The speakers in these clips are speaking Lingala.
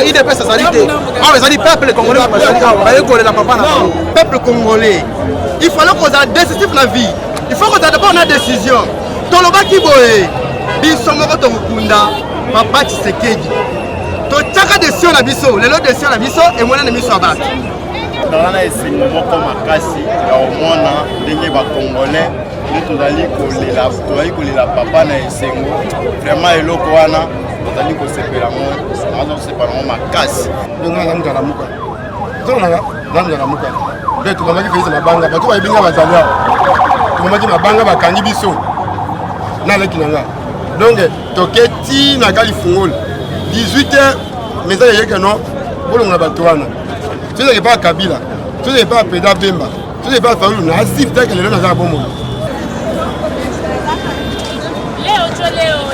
IDPS ça dit ah ça dit peuple congolais la papa peuple congolais il fallait qu'on ait décisif la vie il faut qu'on ait d'abord une décision toloba ki boye biso moko to mukunda papa Tshisekedi to chaka décision na biso lelo décision na biso et mona na biso abaki dans la essai moko makasi ya omona ndenge ba congolais tozali kolela papa na esengo vraiment eloko wana tozali kosepela mo azosepela mo makasi ngana muka ngana muka be tukamaki feza mabanga bato bayibinga bazali tukamaki mabanga bakangi biso na leki nanga donc toketi na kalifungol 18h mais ça yeke non bolonga bato wana tozali pas Kabila tozali pas Peda Bemba tozali pas Faulu na asif take lelo na za bomo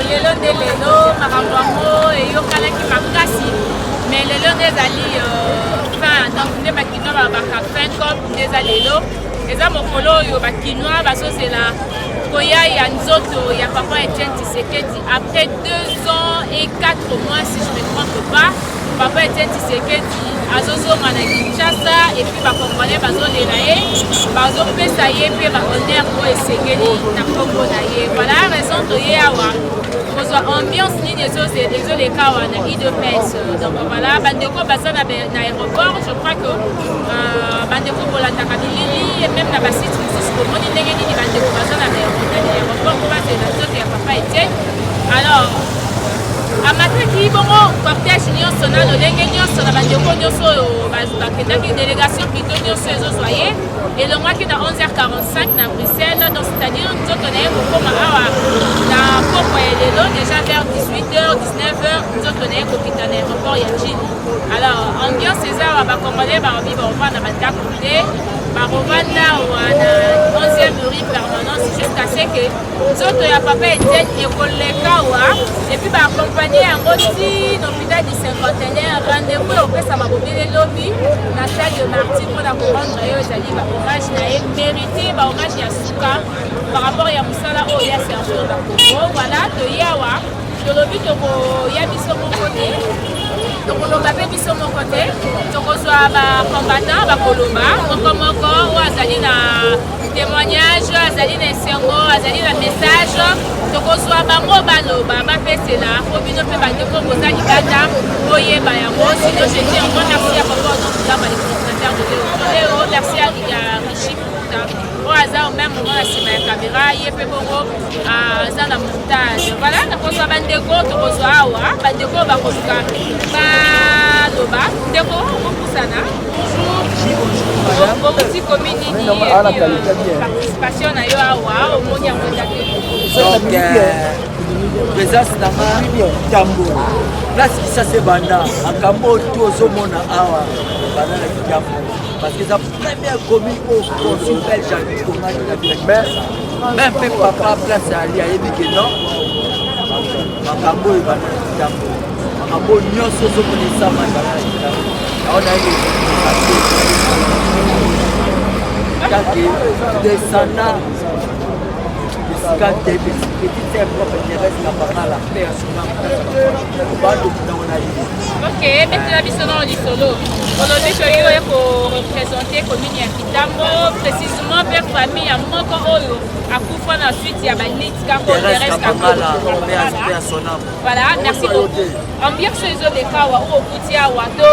lelo nde lelo makambo yango eyokanaki makasi mais lelo nde ezali donc nde bakinois babaka fin cop nde eza lelo eza mokolo oyo bakinois bazozela koya ya nzoto ya papa Etienne Tshisekedi après 2 ans et 4 mois si je ne me trompe pas papa Etienne Tshisekedi azozonga na Kinshasa et puis bakongolais bazolela ye bazopesa ye mpe bahonneur oyo esengeli na nkombo na ye voilà raison toye awa kozwa ambiance nini ezoleka awa na IDPS donc voilà bandeko baza na aéroport je crois que bandeko bolandaka bilili et même na basite mosusu komoni ndenge nini bandeko baza na aéroport po bazela nzoto ya papa Etienne alors amataki bongo cortège nyonso na lolenge nyonso na bandeko nyonso oyo bakendaki délégation plutôt nyonso ezozwa ye elongwaki na 11h45 na Bruxelles donc c'est-à-dire nzoto na ye kokoma awa na poko ya lelo déjà vers 18h 19h nzoto na ye kokita na aéroport ya Njili alors ambiance eza awa bakongolais barobi barovanda bandako te barovanda wana 11e rue permanence jusqu'à ce que nzoto ya papa Etienne ekoleka awa et puis baakompagne yango ti na hôpital du cinquantenaire rendez-vous eopesama bobele lobi na stade de Martyr mpona korendre yo ezali bahommage na ye mérité bahommage ya suka par rapport ya mosala oyo ya servir na Congo voilà toye awa tolobi tokoya biso moko te tokoloba mpe biso moko te tokozwa bacombattant bakoloba moko oyo azali na témoignage azali na esengo azali na message tokozwa bango baloba bapesela po bino mpe bandeko boza libanda boyeba yango sino je dis encore merci ya papa odokutamba le présentateur de Léo merci ya Richi Puta oyo aza au même moment na nsima ya caméra ye mpe bongo aza na montage voilà nakozwa bandeko tokozwa awa bandeko bakoluka baloba ndeko okopusana bonjour komi nini participation na yo awa omoni yango ezaki donc présence nanga Kitambo place Kisase banda makambo oyo ozomona awa banda na Kitambo parce que eza première commune au consul belge akongani na village même mpe papa place ali ayebi ke non makambo oyo banda na Kitambo makambo nyonso ozomona esama banda na Kitambo aona ye kake descendant esika te petite sœur propre Thérèse Kabangala mpe ya sonama bandokutana na ye ok betela biso na lisolo olobi toyi oye korepresente commune ya Kitambo précisément mpe famille ya moko oyo akufa na suite ya banitika ko Thérèse Kabangala mpe ya sonama voilà merci beaucoup ambiance ezoleka awa oyo okuti awa to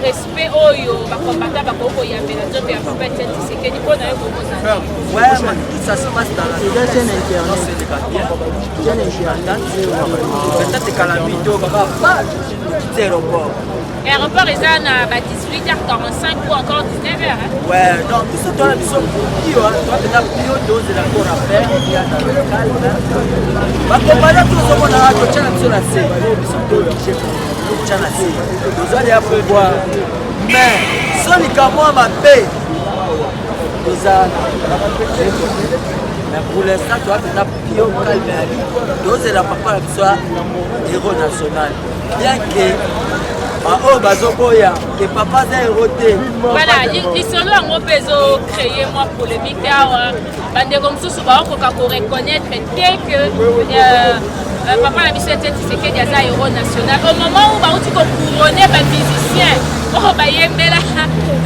respect oyo bakombata bakokoyambela nzoto ya papa Etienne Tshisekedi mpona yo kokozana ouais mais tout ça se passe dans la peut-être calamité au baba aéroport aéroport eza na 18h45 ou encore 19h ouais donc biso tola biso kio toapena pio dose encore à faire ya na local bakombana tozomona totyana biso na se biso tooblige totyana na se tozali ya pouvoir mais solikamwa mabe toza mais pour l'instant tu as déjà pio calme dose la papa la biso héros national bien que baoyo bazoboya ke papa aza héros te. Voilà, lisolo yango mpe ezocréer mwa polémique awa bandeko mosusu baokoka koreconnaître te que papa na biso ete Tshisekedi aza héros national au moment où bauti kocouronne bamusicien oyo bayembela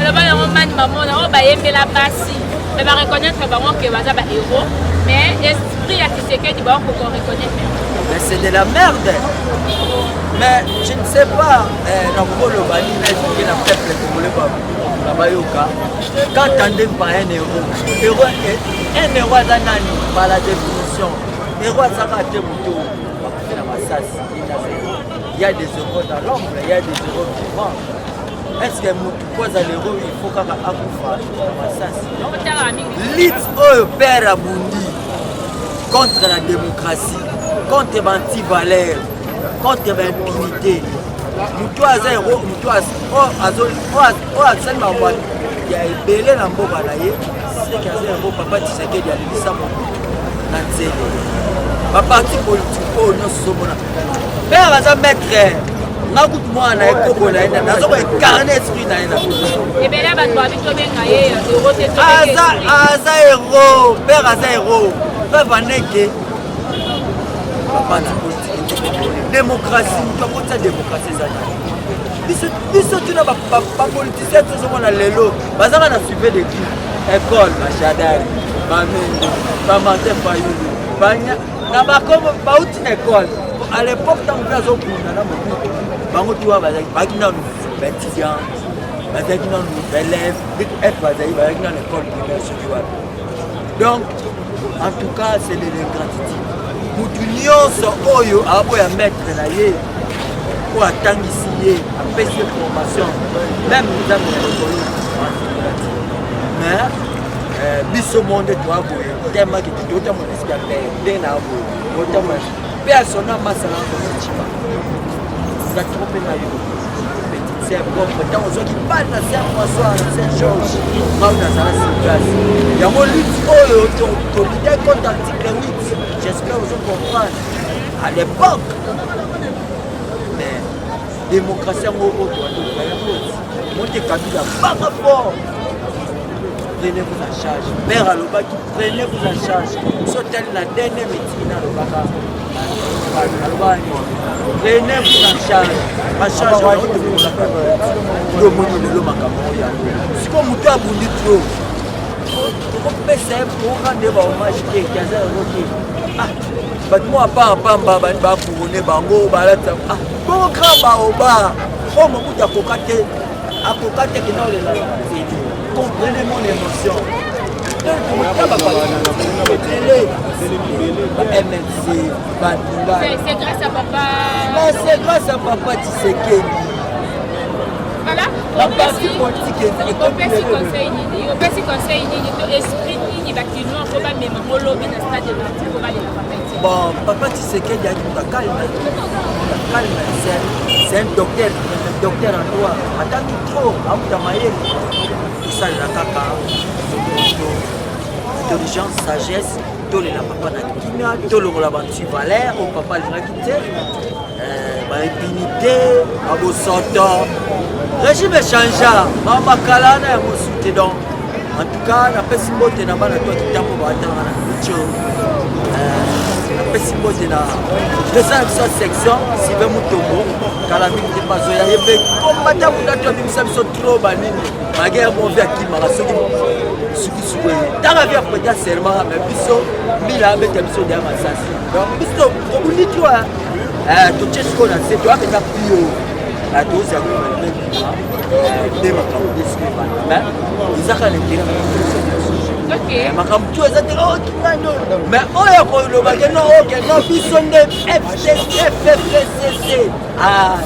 eloba yango mani mamona oyo bayembela basi me bareconnaître bango ke baza bahéros mais esprit ya Tshisekedi baokoka reconnaître. Mais c'est de la merde. Mais je ne sais pas, dans le Bali, mais dans le peuple congolais, Babayoka, quand tandem par un héros, un héros à Nani, par la définition, héros à Sakate Moutou, il y a des héros dans l'ombre, il y a des héros vivants. Est-ce que Moutou pose à l'héros, il faut qu'à Akoufa, l'île au père Abundi contre la démocratie, contre l'anti-valeur, contre l'impunité. Mutu aza héros, mutu azali mambo ya ebele na mboka na ye seki aza héros papa Tshisekedi alibisa mobutu na nzela baparti politike oyo nyonso ozomona pere aza maître nga kutu mwana ekobola ye nazoba ekarne esprit na ye aza héros pere aza héros preuve aneke baparti politique démocratie mutu akotisa démocratie eza nani biso tina bapoliticien tozomona lelo bazaka na suive de qui école bashadari bamende bamartin fayulu na bakomo bauti na école à l'époque ntango mpe azokunda na mobutu bango tiwa bazalaki nanu baétudiant bazalaki nanu baélève bazalaki nanu école primaire soki wapi donc en tout cas c'est de l'ingratitude mutu nyonso oyo aboya maître na ye oyo atangisi ye apesi ye formation même nzambe ya likolo mais biso monde toaboye temaki totamona esika te nde na aboye otama mpe asona masala kosicima za trope na yo petite sœur propre ntango ozwaki bale na saint françois na saint george ngau nazala sirgasi yango lutte oyo tolidai contre article 8 j'espère ozocomprendre à l'époque mais démocratie yango oyo toadokaa koti monte kabila banga fort prenez-vous en charge mère alobaki prenez-vous en charge sotali na dernier meeting alobaka prenez-vous en charge omoni lelo makambo oyo sikoyo moto abundi tro okopesa ye mpoka nde bahommage te kaza yango te bato mo apambamba bani bakourone bango balata bongo kra baoba oyo mokutu akoka te kena olela nzeli comprenez mon émotion MNC, c'est grâce à papa. C'est grâce à papa Tshisekedi. Voilà. La partie politique est conseil esprit ni bakino ko ba mema molobi na stade de l'Anti ko ba le papa. Bon, papa Tshisekedi a dit calme. C'est un docteur en droit. Attends trop, amuta mayele. Ça la kaka. Intelligence, sagesse, tous les papa na kimia, tous les labantu valeur, au papa les quitté, impunité, abo soto, régime changea, mama kalana ya mosuté donc. En tout cas, na pesi mbote na bana toi qui tambo ba tanga na bicho. Na pesi mbote na deuxième section, si ve mutombo, kala mingi te bazoya yebe komata mudato bimisa biso trop banini. Magère mon vie qui m'a soki suki dans la vie après serment mais biso mila avec biso de masasi donc biso obuni toi to chesko na c'est toi que ta pio la dose à de makambo de suiva mais izaka le kira ok makambo tu ezate o kinano mais oyo ko lo bageno ok no biso nde FCC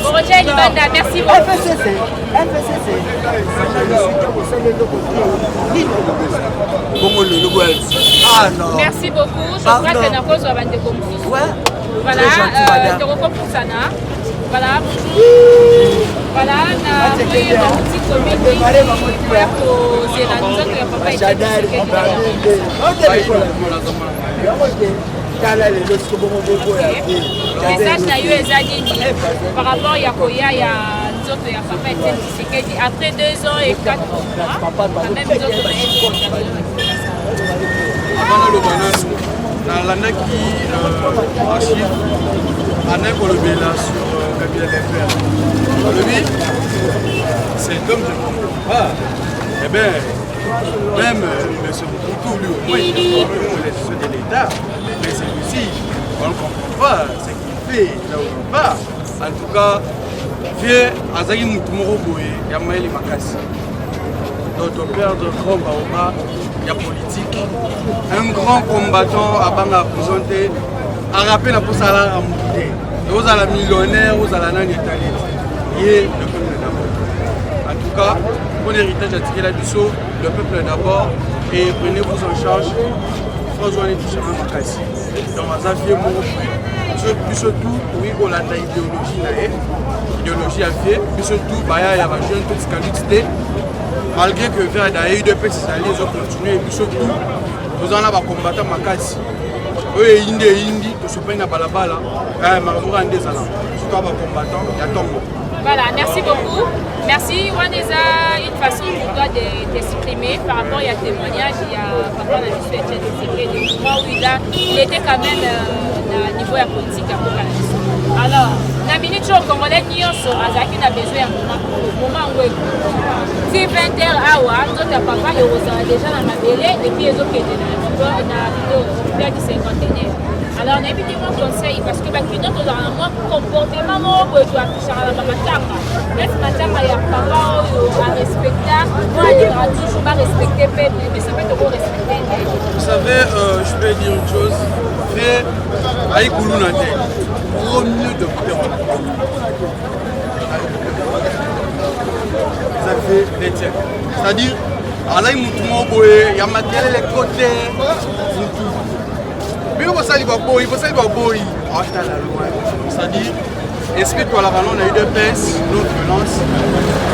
Roger Libanda, merci beaucoup. FCC. Ah non. Merci beaucoup. Je crois que nous avons besoin de confus. Voilà, de recompensana. Voilà. Voilà, on a pris un petit comité pour Zélande, que papa message na yo eza nini par rapport ya koya ya nzoto ya papa Etienne Tshisekedi après 2 ans et 4 mois quand même nzoto na ye abana loba nanu nalandaki archive anai kolobela sur Kabila Lemper alobi c'est comme je ne comprends pas eh bien même M. Mobutu lui au moins il est formé les choses de l'État mais celui-ci on ne comprend pas ce qu'il fait là où il va en tout cas vieux azaki mutu moko boye ya mayele makasi donc perdre grand baoba il y a politique. Un grand combattant à Banga présenté, à rappeler la poste à la ramouté. Vous avez la millionnaire, vous avez la nani italien. Il est le peuple d'abord. En tout cas, pour l'héritage à tirer la biseau, le peuple d'abord, et prenez-vous en charge. François n'est touché à Makassi. Donc, à Zafie, puis surtout, oui, on a une idéologie à faire, puis surtout, il y a une jeune petite qualité. Malgré que vers d'ailleurs de petits alliés ont continué et puis surtout nous en avons combattu Makassi. Eux Indi, tout ce pays n'a pas la balle. Maroura en des allant. Surtout avant combattant, il y a Tongo. Voilà, merci beaucoup. Merci Waneza, une façon pour toi de t'exprimer par rapport à témoignage. Il y a papa dans le Etienne Tshisekedi du moment où il était quand même au niveau de la politique à Congolais. Alors, na minute au Congolais nyonso azaki na besoin ya moment où si 20h awa nzoto papa ekozala déjà na mabele et puis ezokende na vers du 50e. Alors on a évité mon conseil parce que bakino tozala na comportement moko to affichaka na matanga mais matanga ya papa oyo a respecta moi alingaka toujours pas respecter peuple mais ça peut toujours respecter. Vous savez, je peux dire une chose, fait Aïkoulou Nate, au mieux de ça fait l'étienne. C'est-à-dire, Alain Moutoumou Boé, il y a matériel les côtés, mais il faut saluer Boy, c'est-à-dire, est-ce que toi là-bas on a eu de baisse, d'autres violences?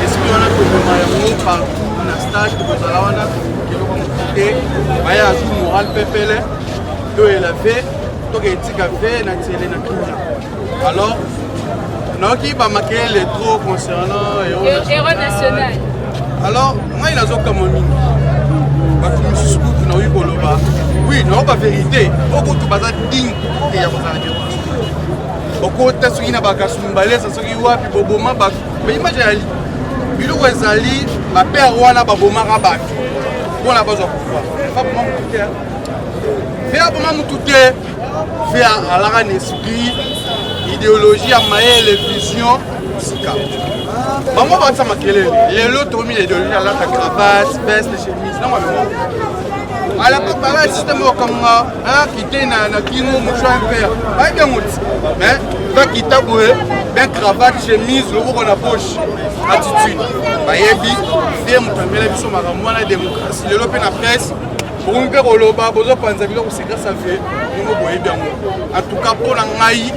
Est-ce qu'on a fait par un stage que vous allez et il y a un moral pépélé, il a fait, il a été café, il a été là. Alors, qui va marquer les trop concernant Héros national. Alors, moi il a dit comme oui, non, pas vérité. Beaucoup de bazar digne et il y a beaucoup de choses qui n'ont pas qu'à se mballer, ça se dit ouais, puis Boboma, mais imaginez, il y a des ma père Wana Baboma Rabat. On a besoin de pouvoir. Pas pour moi, faire pour moi, tout est faire à l'arène esprit, idéologie, à mailler les visions. Maman va ça maquiller. Les autres mis l'idéologie à la cravate, veste, chemise. Non, à la préparer le système comme ça, quitter na kimo, mouchoir père. Pas bien mouti. Mais va quitter bien cravate, chemise, le haut dans la poche. Attitude. Bayebi, faire mon travail sur ma ramona la démocratie. Le lope na presse. Pour nous faire au loba, besoin de penser que c'est grâce à fait. Nous voyons bien. En tout cas pour l'angaï.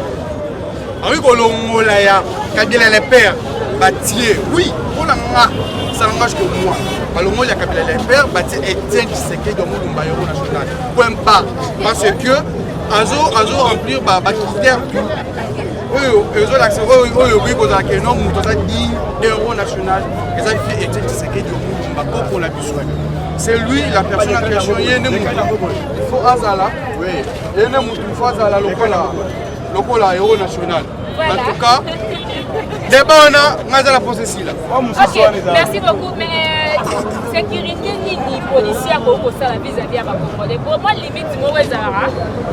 Avec Olongolaya, Kabila Lemper, Batier, oui, pour l'anga, ça n'engage que moi. Alors, il y a Kabila Lemper, Batier Etienne Tshisekedi dans le Bayero national. Point pas. Parce que, Azo remplir critère. Ils ont l'accès, héros national, ils ont fait Etienne Tshisekedi au monde pour la besoin. C'est lui la personne en question. Il faut Azala, oui. Il faut Azala, le héros national. Voilà. En tout cas, débat on a la processus là. Merci beaucoup. Mais sécurité ni policier à beaucoup ça la vis-à-vis à Congolais. Pour moi limite mauvais Zara.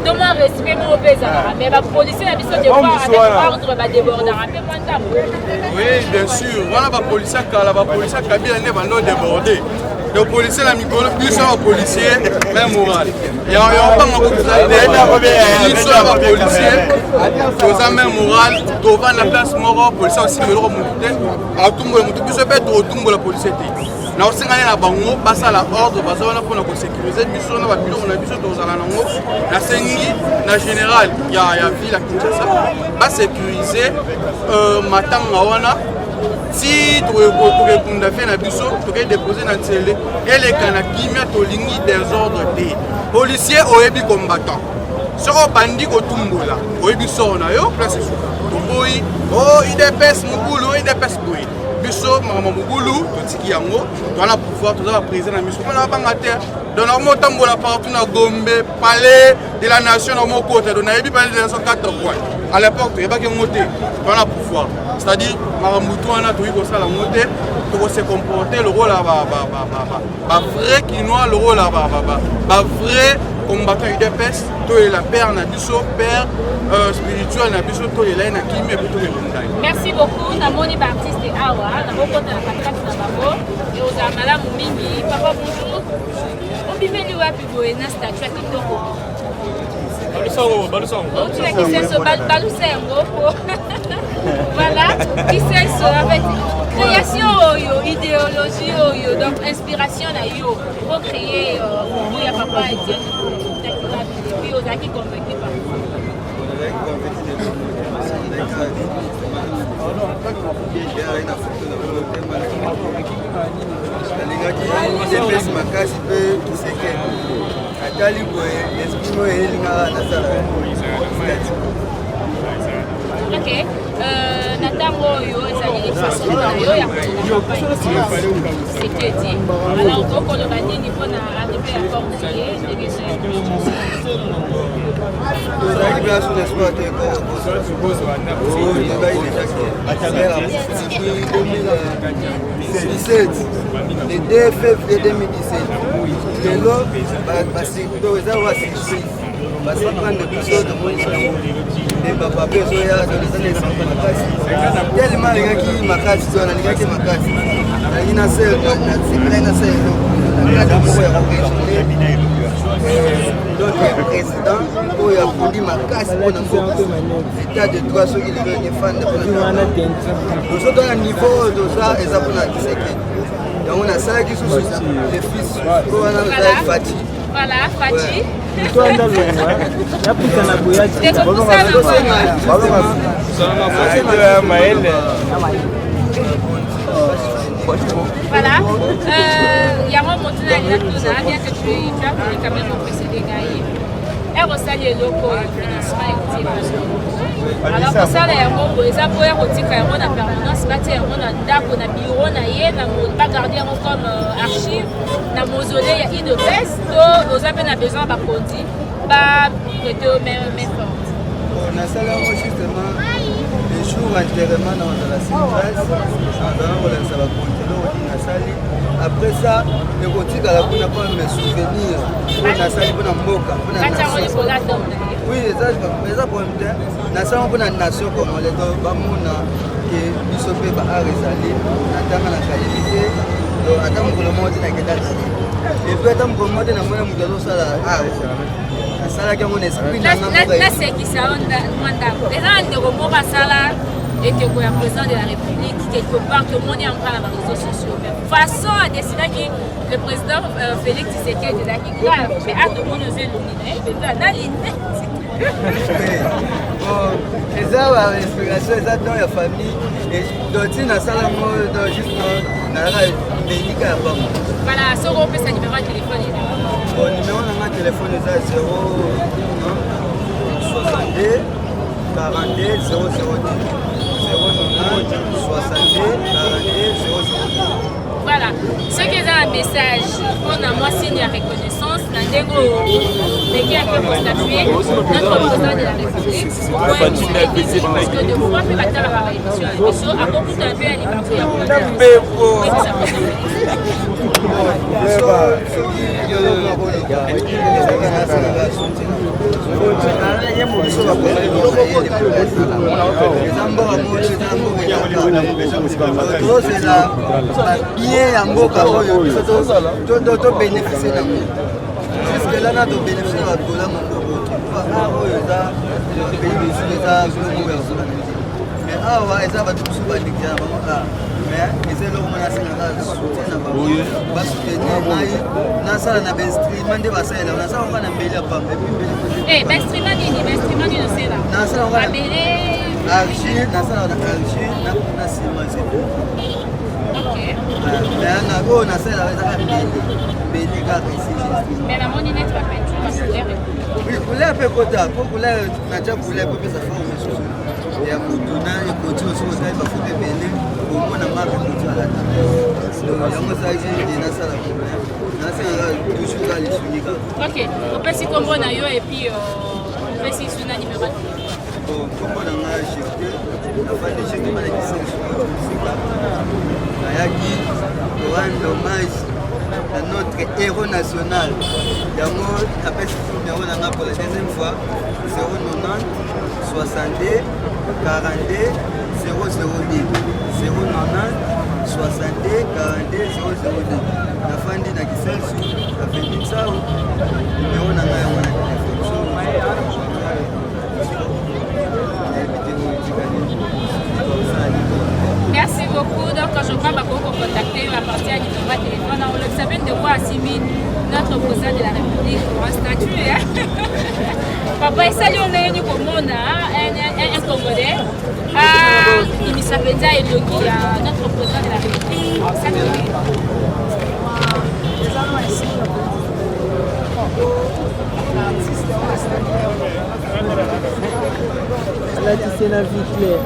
Donc moi respect mauvais Zara. Mais la policier la mission de voir avec ordre va déborder. Oui, bien sûr. Voilà la policier qui a bien débordé. Le policier la micro, plus un policier, même moral. Et on va pas plus un policier, nous avons même moral, devant la place morale, policier aussi, mais le à tout le monde, plus peut être au tombeau la policier. Nous avons la bango, passe à la ordre, parce qu'on a pour sécuriser, mais on a besoin de la Sengi, la générale, il y a ville à Kinshasa, pas sécuriser, Matanga. Si tu as fait un biseau, tu as déposé dans le télé, et les Kanaki mettent au ligne des ordres des policiers au ébi combattant. Sur un bandit au Tumbola, au ébi son, place oh, il dépasse mon boulot, UDPS boye biso makambo mobulu totiki yango toza na pouvoir toza baprésident na biso mpona babanga te donc nakomotambola partout na Gombe palais de la nation na mokota donc nayebi palais de la nation 4 points à l'époque toyebaki yango te toza na pouvoir c'est-à-dire makambo tu wana toyi kosala yango te tokose comporter le rôle ya bavrai kinois le rôle ya bavrai combattant UDPS toyelela père na biso père spirituel na biso toyelela ye na kimi epo tokebondai. Merci beaucoup namoni baartiste awa nakokota na katikati na bango eozala malamu mingi papa bonjour obimeli wapi boye na statue ya kitoko kisenso balusa yango voilà kisenso avec création oyo idéologie oyo donc inspiration na yo po créer bubu ya papa Etienne puis ozalaki convaincu par alingaki UDPS makasi mpe kiseke atali boye esprit oyo elingaka nasala ok na ntango oyo ezali façon na yo ya sekedi alors okoloba nini mpona arrivé ya portier ndenge tozalaki mpe aso l'espoir te le 2 février 2017 lelo eza wa surprise baseprendre biso tomonisa nde bapape ezoya eza na esprit makasi telema alingaki makasi to nalingaki makasi nalingi na sel nasepelai na sel nalingaki moko ya koresone notre président oyo afundi makasi mpona mboka état de droit soki lelo efanda mpona tozo tona niveau toza eza mpona kiseke yango nasalaki susu le fils po wana ozali Fati voilà Fati voilà yango motu na linatuna bien que tu as voulu quand même précéder Gaï erosali eloko oyo financement ekotika alors kosala yango boye eza po ekotika yango na permanence batia yango na ndako na biro na ye bagarde yango comme archive na mausolée ya UDPS to oza mpe na besoin bakondi baprete au main forte nasala yango justement le jour enterrement na ozala symbase nazala kolakisa bakontelo odi nasali après ça ekotikala kuna comme souvenir oyo nasali mpona mboka oui eza problème te nasala mpona nation congolais to bamona ke biso mpe baart ezali natanga na kayebi te ata mokolo moko te nakenda tali epuis ata mokolo moko te namona moto azosala art asalaki yango na esprit nasekisa mwa ndako eza na ndeko moko asala ekeko ya président de la république quelque part tomoni yango kaka na baréseaux sociaux mais façon adesidaki le président Félix Tshisekedi ezalaki grave mais atomoni ozo elongi na ye mpenza naline eza bainspiration eza don ya famille doti nasala yango juste nalaka benika ya bango voilà soko opesa numéro ya telefone numéro nanga telefone eza 062 42 002 voilà ce qui est un message on a moi signe à reconnaissance na ndenge ndenge ya constatuer notre président de la République parce que de fois pe batala ba émission ya biso akokuta pe ya libaku ya bien ya mboka oyo biso tobénéficie nango juske lana tobénéficie na bakola mongoko oyo eza pays mosusu eza biloko ya kosala mais awa eza bato mosusu badikte na bango mais eza eloko mona asengaka soutien na bango basoutenir ngai nasala na bainstrument nde basalela nasala ngo na mbeli ya pamba bainstrument nini osela nasala ngo argile nasala na argile na ciment oyo nasalaka ezaka mbeli kaka esi couleur mpe kota po couleur natya couleur po pesa forme mosusu ya kotuna ekoti oso kotali bafoto ebele komona marque ekoti alata yango ezalaki nasala problème nasala toujours ka lisunika. Ok, opesi kombo na yo epuis opesi suna numéro kombo na nga chefte nafandi chefte malakisa sika nayaki rendre hommage à notre héros national. Yango apesi numéro na nga pour la deuxième fois 090 62 42 002 090 62 42 002 nafandi na kisensu afendi sao numéro na nga yango na Merci beaucoup. Donc, quand je crois qu'on peut contacter à partir du numéro de téléphone, on le savait de quoi assimile notre président de la République pour un statut. Hein? Papa, et salut, on est venu au monde, un Congolais. Il s'appelle Elogi, notre président de la République. Salut. Là, tu sais la vie claire.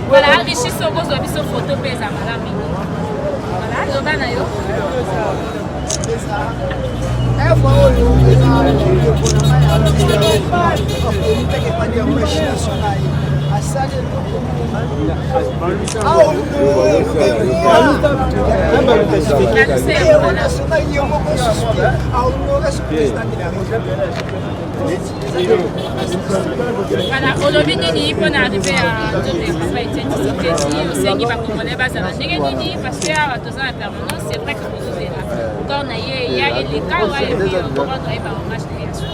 Voilà, enrichis son beau sur photo pèse à Malami. Voilà, Loba Nayo. Voilà, aujourd'hui, Nini, on est arrivé à Papa Etienne Tshisekedi, au sein de Congolais, parce que à tous en permanence, c'est vrai que vous êtes là. Quand il y a les cas où il y a eu un grand drive en match de réaction.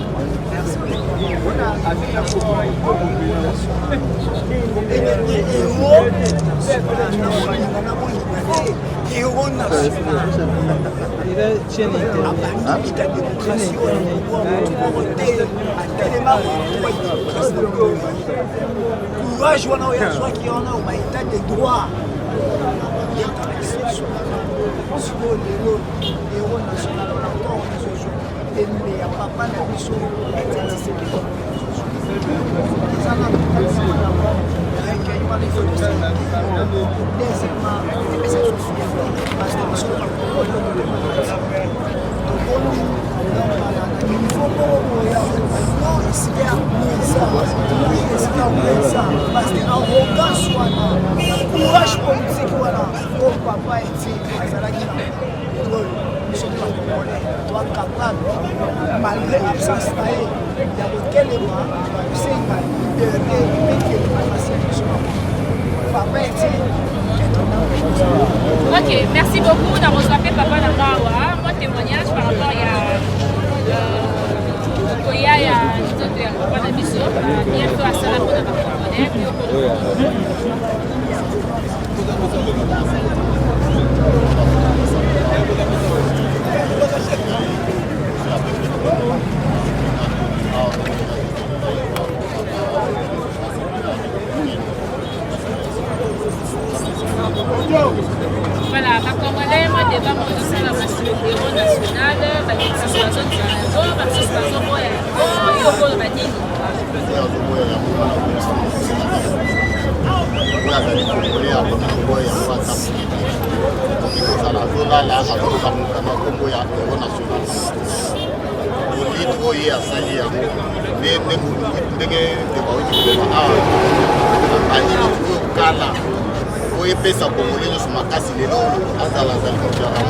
Courage, on a état de droit. Héros national encore et à papa na biso parce que arrogance wana courage politique wana o papa eti azalaki na biso mpe bakongolais toa capable malgré absence na ye ya kotelema kosenga liberté ekelema pasi ya biso papa eti Ok, merci beaucoup. On a reçu Papa Nangawa. Moi, témoignage par rapport à voilà, ma Congolais, moi, débat, moi, je suis la héros national, c'est sur la zone de Sanado, parce que c'est la zone où il y a Banini. oye asali yango ndenge kala oyepesa kongole nyonso makasi lelo azala azali mojaka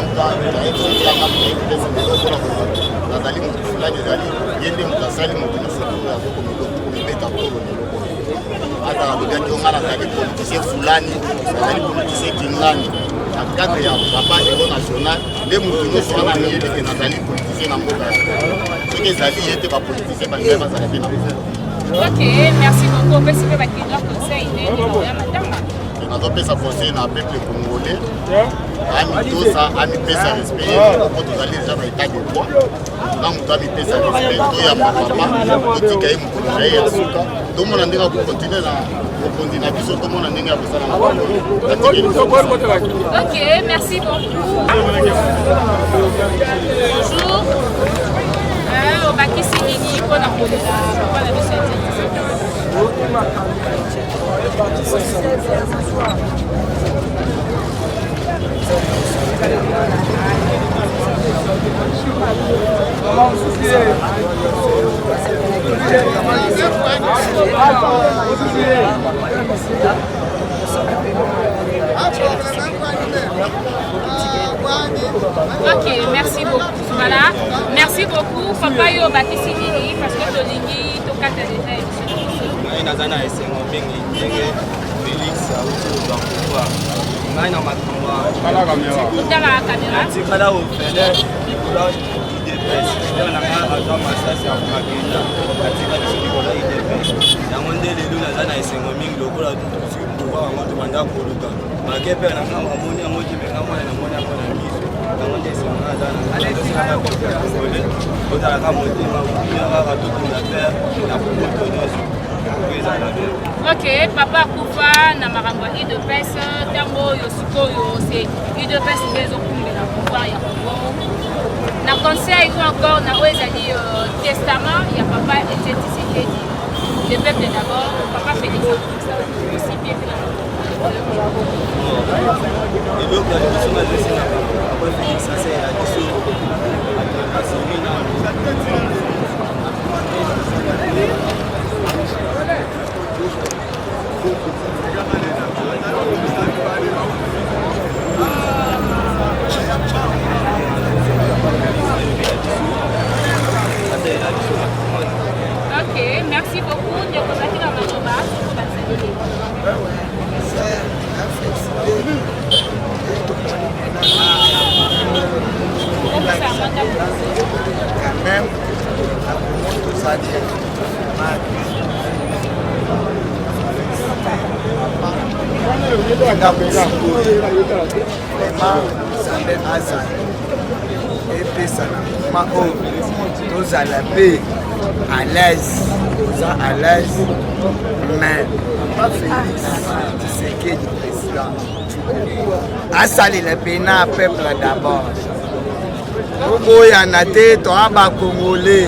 azali motu fulani ezali ye nde moto asali moto nyonso azokomibeta tolo lelo azala lobiyaki onga nazali politicien fulani azali politicien kingani na cadre ya papa héros national nde motu nyonso wana yebeke nazali politicien na mboka soki ezali ye te bapoliticien balingai bazala te na mboka. Ok, merci beaucoup. On peut se faire un conseil de Matamba. nazopesa conseil na peuple congolais amitosa amipesa respect po tozali deja na état de droit na moto amipesa respect toya papa totika ye mokolo na ye ya suka tomona ndenge akokontinue na bokondi na biso tomona ndenge ya kosala na Ok, merci beaucoup. Bonjour. Obakisi nini mpona kolela papa na biso Ok, merci beaucoup. Voilà, merci beaucoup. Papa yo bakisi nini parce que tolingi tokata déjà émission. Nazana esengo mingi ndenge Felix auti pouvoir. Ngai na makambo. Kala kamera. Ndala kamera. Tikala ofele ikola IDPS. Ndio na nga azo masasi ya makenda. Katika ikola IDPS. Yango ndele lelo nazana esengo mingi lokola pouvoir wango to banda koluka. Makepe na nga amoni yango timenga mwana na mwana mwana miso. Yango ndese nga nazana. Ale tikala ko kole. Kota ka motema ya ka to la paix na pour nous. Ok, papa kufa na makambo IDPS tango yo sikoyo c'est IDPS bezo kumela pouvoir ya Congo. Na conseil encore na oezali testament ya papa était ici le peuple d'abord papa Félix aussi bien que et donc la mission de Sénat papa Félix ça c'est la mission Ok, merci beaucoup. Je vous remercie dans notre bas. Quand même, tout ça tozala mpe à l'aise mais papa Félix Tshisekedi président asalela mpe na peuple d'abord tokoyana te toa bakongole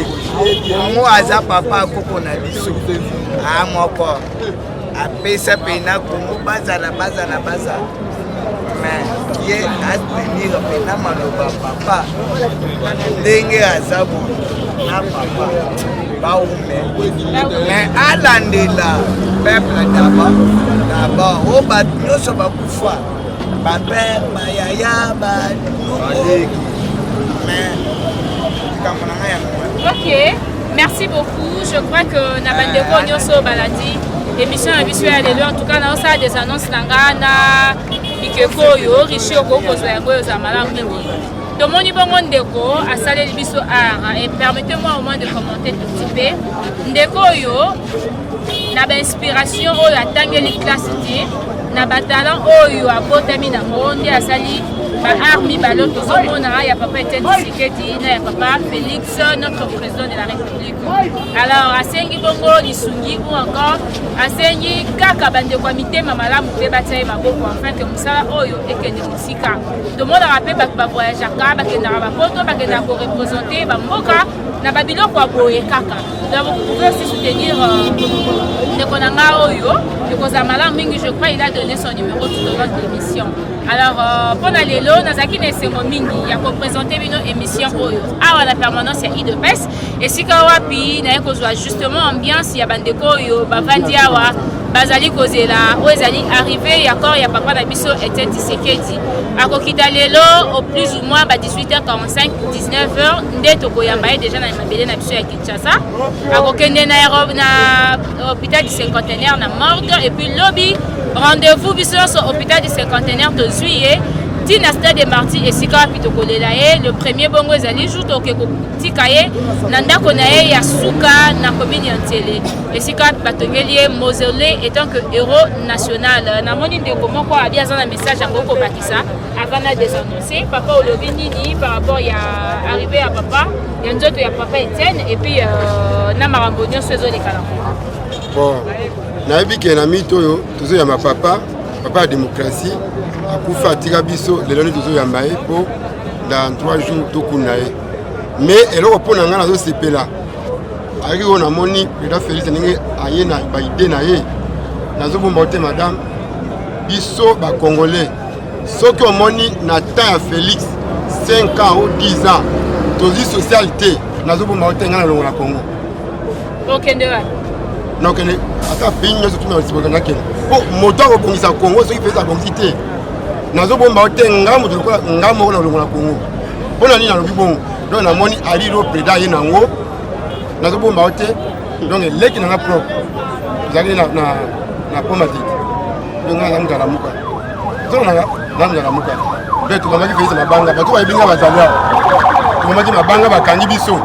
kongo aza papa akoko na biso moko apesa pena kongo bazala mais ye atenir pena maloba papa ndenge aza na papa baume mais alandela peuple d'abord o bato nyonso bakufa bapere bayaya baleki mais likambo na ngai yango. Ok, merci beaucoup. Je crois que Nabandeko Nyoso Baladi, émission à Bissou à l'élu, en tout cas, on a des annonces na Ikeko yo, Rishi Okoko Zwengo Zamala Mingi. Tout le monde est Ndeko à Salé Bissou Ara et permettez-moi au moins de commenter tout petit peu. Ndeko yo, na inspiration ou la tangeli classe na batalan oyo abotami na monde asali ba armi balo tozomona ya papa était Tshisekedi na ya papa Félix notre président de la République. Alors asengi bongo lisungi ou encore asengi kaka bande kwa mitema malamu pe bataye maboko afin que musala oyo ekende musika. Tout le monde rappelle ba voyager ka ba kenda ba poto ba kenda ko représenter ba mboka na babilo kwa boye kaka. Donc vous pouvez aussi soutenir Nekonanga oyo Nekozamala mingi, je crois il a donné son numéro tout au long de l'émission. Alors pour Lelo nazaki na esengo mingi ya ko présenter bino émission oyo awa la permanence ya IDPS et sika wapi na ekozwa justement ambiance ya bandeko oyo bavandi awa bazali kozela o ezali arrivé ya corps ya papa na biso était Tshisekedi akokita lelo au plus ou moins 18h45 19h nde tokoyamba déjà na mabele na biso ya Kinshasa akokende na hôpital du cinquantenaire na morgue et puis lobby rendez-vous biso au hôpital du cinquantenaire de juillet tina stade de marti esika wapi tokolela ye le premier bongo ezali jour toke kotika ye na ndako na ye ya suka na commune ya Ntiele esika wapi batongeli ye mausolée étant que héros national namoni ndeko moko abi aza na message yango kobakisa avant na désannoncer papa olobi nini par rapport ya arrivé ya papa ya nzoto ya papa Etienne et puis na makambo nyonso ezoleka nango bon nayebi ke na mito oyo tozoyamba papa ya démocratie akufa atika biso lelo nde tozoyamba ye mpo dans 3 jours tokunda ye mais eloko mpo na ngai nazosepela ayaki oyo namoni président Félix ndenge aye na baide na ye nazobomba te madame biso bacongolais soki omoni na temps ya Félix 5 ans ou 10 ans tozwi social te nazobomba te ngai na longo na Congo okende wapi nakende ata pays nyonso tuna basibaka nakende mpo moto akobongisa Congo soki Félix abongisi te nazobomba te ngai moto lokola ngai moko na longo na Congo mpo na nini nalobi bongo donc namoni alilo président ye nango nazobomba te donc eleki nanga propre ezalaki na pomatike donc ngai namuka na muka zonanga namuka na muka donc tokomaki Félix mabanga bato bayebinga bazali awa tokomaki mabanga bakangi biso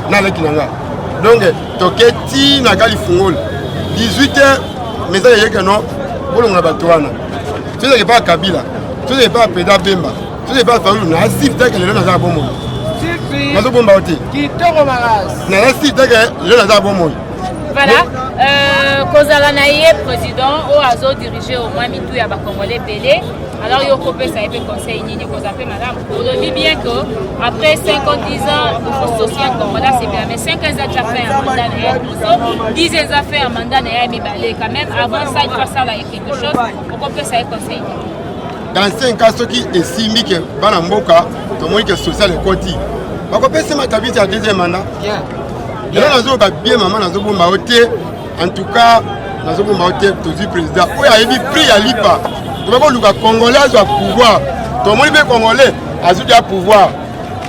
naleki nanga donc toketi na kali fungoli 18h message yeke no bolonga bato wana tozeke pa Kabila tozeke pa Président Bemba tozeke pa Fayulu na asif teke lelo naza bomoi nazobomba te kitoko makasi na asif teke lelo naza bomoi voilà kozala na ye président oyo azodirige au moins mitu ya bacongolais belé alors yo kopesa ye mpe conseil nini koza mpe malamu olobi bien que après 50 ans social congolais c'est bien mais 5 ans eza déjà fait un mandat na ye biso 10 eza fait un mandat na ye mibale quand même avant ça il faut sala quelque chose okopesa ye conseil dans 5 ans soki esimbi ke bana mboka tomoni ke social ekoti bakopesa matabiti ya deuxième mandat lelo nazoyoka bien mama nazobomba yo te en tout cas nazobomba yo te tozwi président oyo ayebi prix ya lipa tobaki oluka congolais azwa pouvoir tomoni mpe congolais azwi ya pouvoir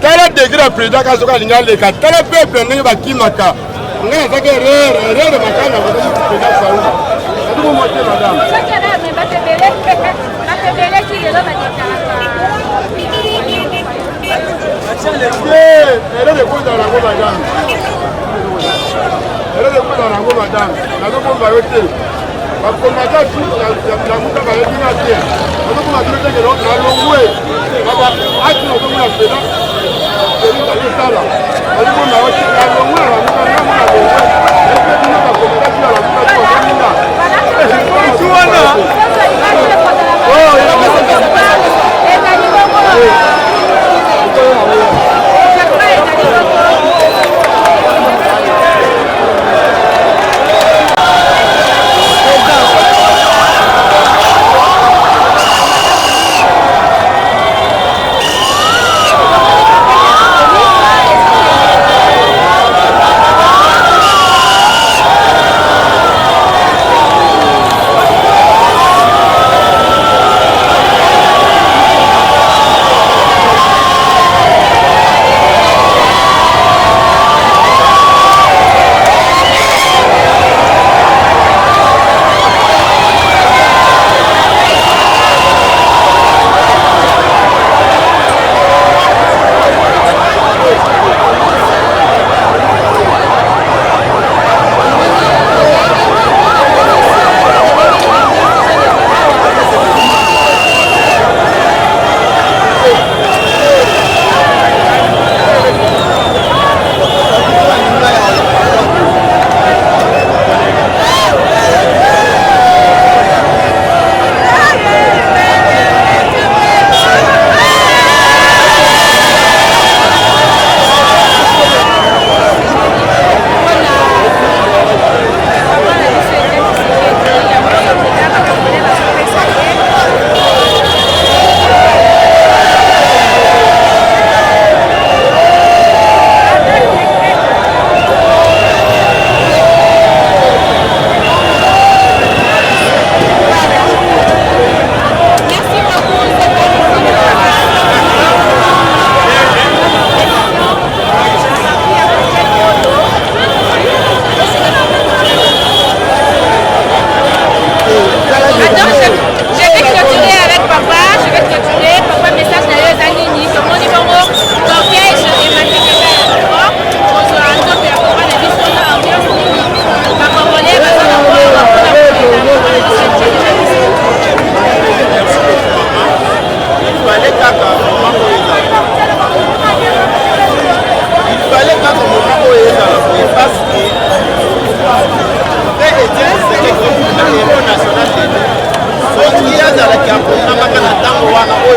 tala degré ya président ka soki alingi aleka tala peuple ndenge bakimaka ngai nazaki erreur makana nazaki président saoula nazobomba te madame erreur ekozala nango madame elele kuna nango madame nazobomba yo te bakomata tu na muta bayebinga te nazobomba bino teke nalongwe ati nazomona pena elitalisala nazobomba yo te nalongwe na bamuta namona longwe epe bino bakomata tu na bamuta tu bazominga tu wana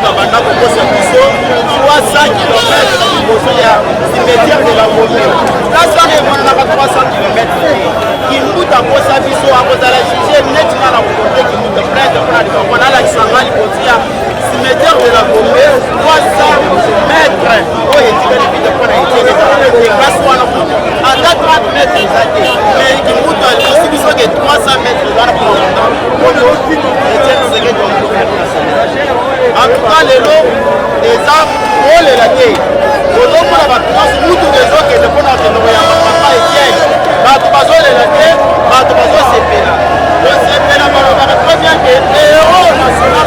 babanda kokosa biso 300 km liboso ya cimetière de la Gombe. Place wana emonanaka 300 km Kimbuta akosa biso akozala juge neti nga na kokote Kimbuta prêtre mpona likambo wana alakisanga liboso ya cimetière de la Gombe 300 mètres oyo etikali bite mpona etiene place wana ata 30 mètres eza te mais Kimbuta alikosi biso ke 300 mètres wana mpona etiene sekete en tout cas lelo eza kolela te ozomona bato nyonso mutu ezokende mpona kokende koyamba papa etiene bato bazolela te bato bazosepela tosepela balobaka très bien ke héros national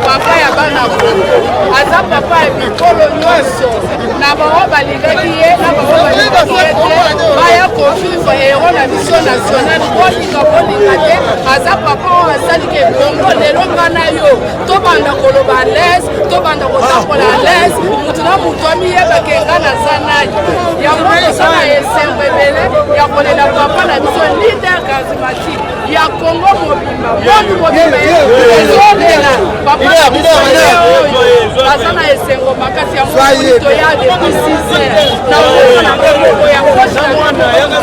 papa ya bana aza papa ya mikolo nyonso na bango balingaki ye na bango balingaki ye te baya kovivre ero na biso national kolinga kolinga te aza papa oyo asaliki ebongo lelo ngana yo tobanda koloba lese tobanda kotambola lese mutu na mutu amiyebake nga naza nani yango tosala esengo ebele ya kolela papa na biso lider charismatique ya Congo mobimba motu mobimba ezolela papa na biso oyo aza na esengo makasi ya moto toya depuis 6 heures na moko ya kosa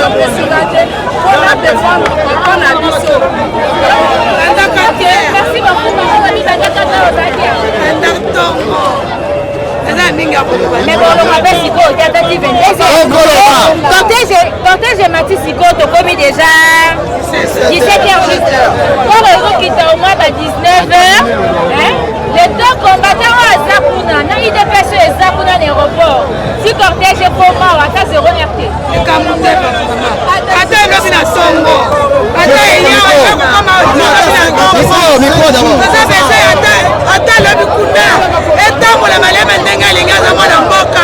na posula te mpona défendre papa na biso andaka te merci beaucoup mama mibandaka ta ozaki andartongo eza mingi ya koloba mais koloba mpe sikoyo te ata ti 22 cortège mati sikoyo tokomi déjà 17h juste mpona ezokita au moins ba 19h les deux combattants oyo aza kuna na idps oyo eza kuna na aéroport si cortège ekoma ata 0 rt ekambo te ata elobi na songo ata eyaaaza bese ata elobi kuna etambola malema ndenge alingi aza mwana mboka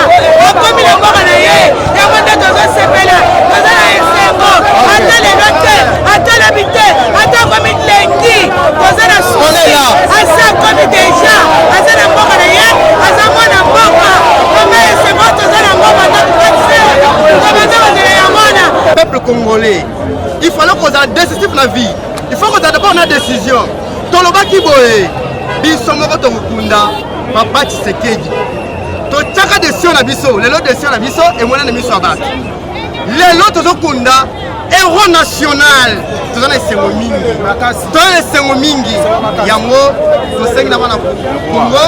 okomi na mboka na ye yango nde tozosepela toza na esengo ata lelo te ata lobi te ata komi lengi toza na susi asa komi deja aza na mboka na ye aza mwana mboka koma esengo toza na mboka peuple congolais, il fallait qu'on ait décisif la vie. Il faut qu'on ait d'abord une décision. Toloba Kiboé, Bisomoko Tomukunda, Papa Tshisekedi. na biso lelo desir na biso emonana miso ya bato lelo tozokunda héros national toza na esengo mingi yango tosengi na bana kongo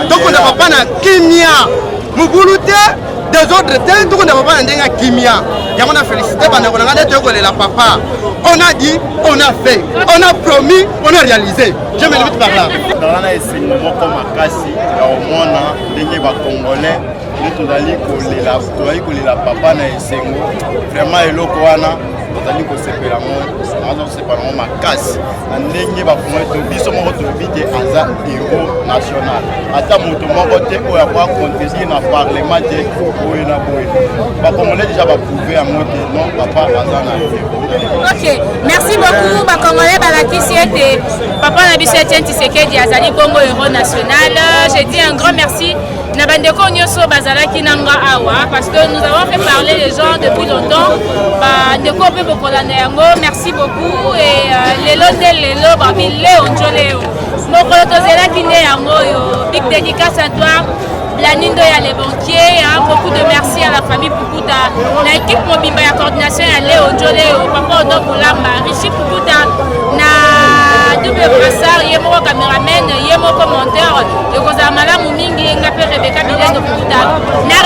tokunda papa na kimia mobulu te désordre te tokunda papa na ndenge ya kimia yango na félicité bandeko na ngai nde tokolela papa on a dit on a fait on a promis on a réalisé je me limite par là dans na esengo moko makasi ya omona ndenge bakongolais nde tozali kolela papa na esengo vraiment eloko wana tozali kosepela ngo nazosepela ngo makasi na ndenge bakongolais biso moko toyebi te aza héros national ata moto moko te oyo akoya contesté na parlement te boye na boye bakongolais déjà baprouve yango te non papa aza na Ok, merci beaucoup. Bakongolais balakisi ete papa na biso Etienne Tshisekedi azali Congo héros national. Je dis un grand merci na bandeko nyonso bazalaki nanga awa parce que nous avons fait parler les gens depuis longtemps. Bandeko pe bokolanda yango, merci beaucoup et lelo babile onjoleo. Mokolo tozelaki nde yango yo. Big dédicace à toi. Blanindo ya les banquiers, beaucoup de merci à la famille Pukuta, l'équipe Mobimba ya coordination ya Léo Njole, Papa Odo Boulamba, Richie Pukuta, na double brassard, yemoko caméraman, yemoko monteur, de Kozamala Moumingi, Ngapé Rebecca Bilendo Pukuta, na